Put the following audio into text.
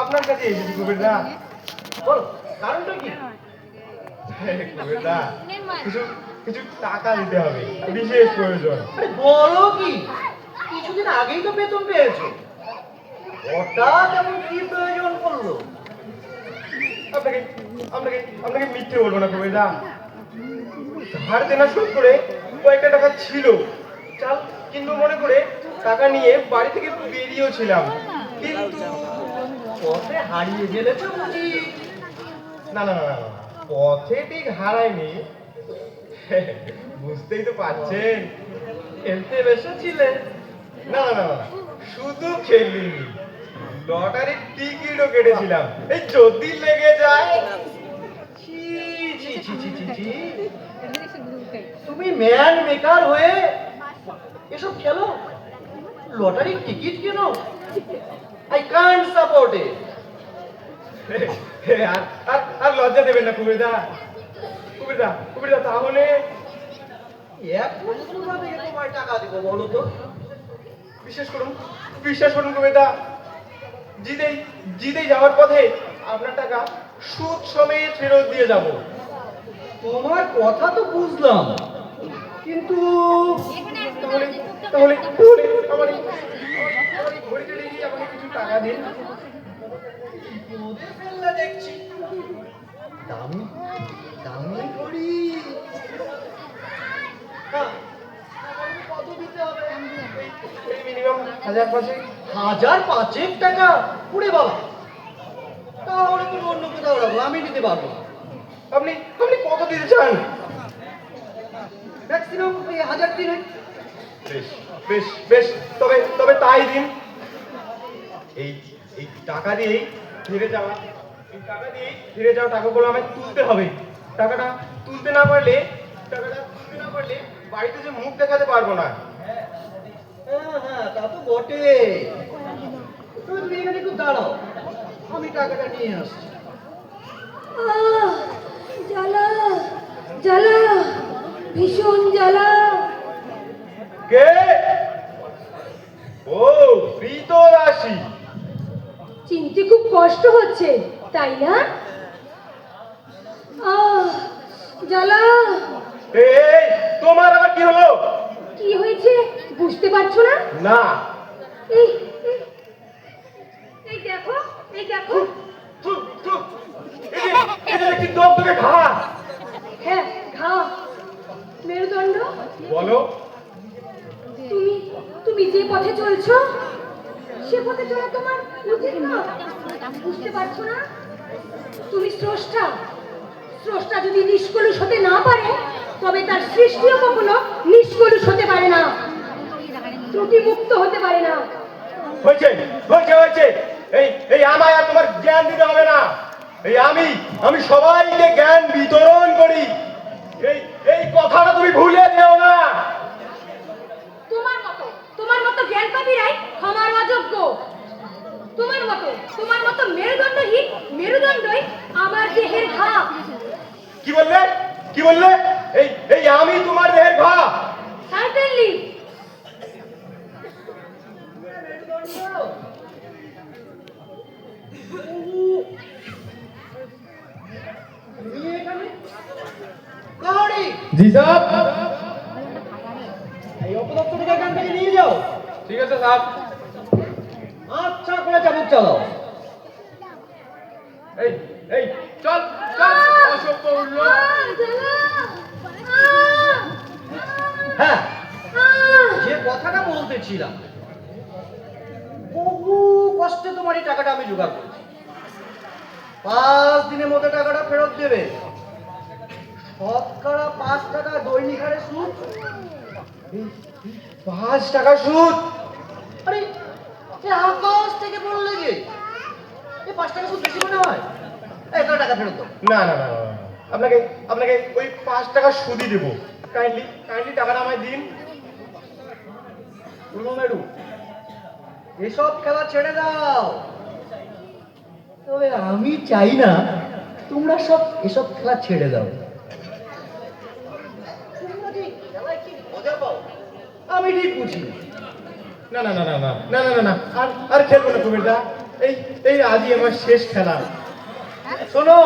আপনার কাছে এসেছি কুবেরদা। বলো কারণটা কি? কুবেরদা, কিছু কিছু টাকা দিতে হবে, বিশেষ প্রয়োজন। আরে বলো কি, কিছুদিন আগেই তো বেতন পেয়েছো, হঠাৎ এমন কি প্রয়োজন পড়লো? আপনাকে আপনাকে আপনাকে মিথ্যে বলবো না কুবেরদা, ধার দেনা শোধ করে কয়েকটা টাকা ছিল, চাল কিনবো মনে করে টাকা নিয়ে বাড়ি থেকে বেরিয়েও ছিলাম, কিন্তু পথে হারিয়ে ফেলেছো বুঝি? না না না না না, পথে ঠিক হারায়নি, বুঝতেই তো পারছেন। খেলতে বসেছিলে? না না না না, শুধু খেলিনি, লটারির টিকিটও কেটেছিলাম, এই যদি লেগে যায়। ছি ছি ছি ছি ছি ছি, তুমি ম্যান মেকার হয়ে এসব খেলো, লটারির টিকিট কেনো? I can't support it. আর আর আর লজ্জা দেবেন না কুবেরদা, কুবেরদা কুবেরদা, তাহলে এখন কোথা থেকে তোমায় টাকা দিব বলো তো? বিশ্বাস করুন কুবেরদা, জিতেই জিতেই যাওয়ার পথে আপনার টাকা সুদ সমেত ফেরত দিয়ে যাব। তোমার কথা তো বুঝলাম, কিন্তু তাহলে তাহলে তাহলে আমার আমার এই ঘড়িটা দিয়ে আমাকে কিছু টাকা দিন। বিপদে ফেললে দেখছি। দামি দামি ঘড়ি। হ্যাঁ, কত দিতে হবে? এই মিনিমাম 1000-500। 1000-5 টাকা? ওরে বাবা, তাহলে তুমি অন্য কোথাও রাখো, আমি নিতে পারবো না। আপনি আপনি কত দিতে চান? ম্যাক্সিমাম 1000 দিন। বেশ বেশ বেশ, তবে তবে তাই দিন। এই এই টাকা দিয়েই ফিরে যাওয়া, এই টাকা দিয়েই ফিরে যাওয়া টাকাগুলো আমায় তুলতে হবে। টাকাটা তুলতে না পারলে বাড়িতে যে মুখ দেখাতে পারবো না। হ্যাঁ হ্যাঁ, তা তো বটে। তুমি এখানে একটু দাঁড়াও, আমি টাকাটা নিয়ে আসছি। জ্বালা জ্বালা, ভীষণ জ্বালা। কে? ও, প্রীত রাশি। চিনতে খুব কষ্ট হচ্ছে তাই না? জ্বালা। এই, তোমার আবার কি হলো? কি হয়েছে বুঝতে পারছো না? না। এই এই- এই দেখো, এই দেখো। থু, থু, এই যে একটি দগদগে ঘা। হ্যাঁ, ঘা, মেরুদণ্ড। বলো। তুমি তুমি যে পথে চলছো সে পথে চলা তোমার উচিত না, বুঝতে পারছো না? তুমি স্রষ্টা, স্রষ্টা যদি নিষ্কলুষ হতে না পারে তবে তার সৃষ্টিও কখনো নিষ্কলুষ হতে পারে না, ত্রুটি মুক্ত হতে পারে না। হয়েছে হয়েছে হয়েছে, এই এই আমায় আর তোমার জ্ঞান দিতে হবে না। এই আমি সবাইকে জ্ঞান বিতরণ করি, এই এই কথাটা তুমি ভুলে যেও না। তোমার মতো জ্ঞানপাপীরাই ক্ষমার অযোগ্য। তোমার মতো মেরুদণ্ডহীন মেরুদণ্ডই আমার দেহের ঘা। কি বললে? কি বললে? এই এই আমি তোমার দেহের ঘা? সার্টেনলি। জি সাহেব। এই অপদপ্তরকে এখান থেকে নিয়ে যাও। ঠিক আছে সাহেব। আচ্ছা করে চাবুক চালাও। এই এই চল চল, অসভ্য উঠলো। হ্যাঁ, যে কথাটা বলতেছিলাম, বহু কষ্টে তোমার এই টাকাটা আমি জোগাড় করছি। 5 দিনের মধ্যে টাকাটা ফেরত দেবে। শতকরা 5 টাকা দৈনিক হারে সুদ। 5 টাকা সুদ? আরে এ আকাশ থেকে পড়লে যে এই 5 টাকা সুদ বেশি মনে হয়? এই টাকা ফেরত দাও। না না না না, না। আপনাকে আপনাকে ওই 5 টাকা সুদই দেবো। কাইন্ডলি কাইন্ডলি টাকাটা আমায় দিন। শুনো মেরু, এসব খেলা ছেড়ে দাও। তবে আমি চাই না তোমরা সব এসব খেলা ছেড়ে দাও। তোমরা যে খেলায় কি মজা পাও আমি ঠিক বুঝি। না না না না না না না না না, আর আর খেলবো না কুমিরদা, এই এই আজই আমার শেষ খেলা। শোনো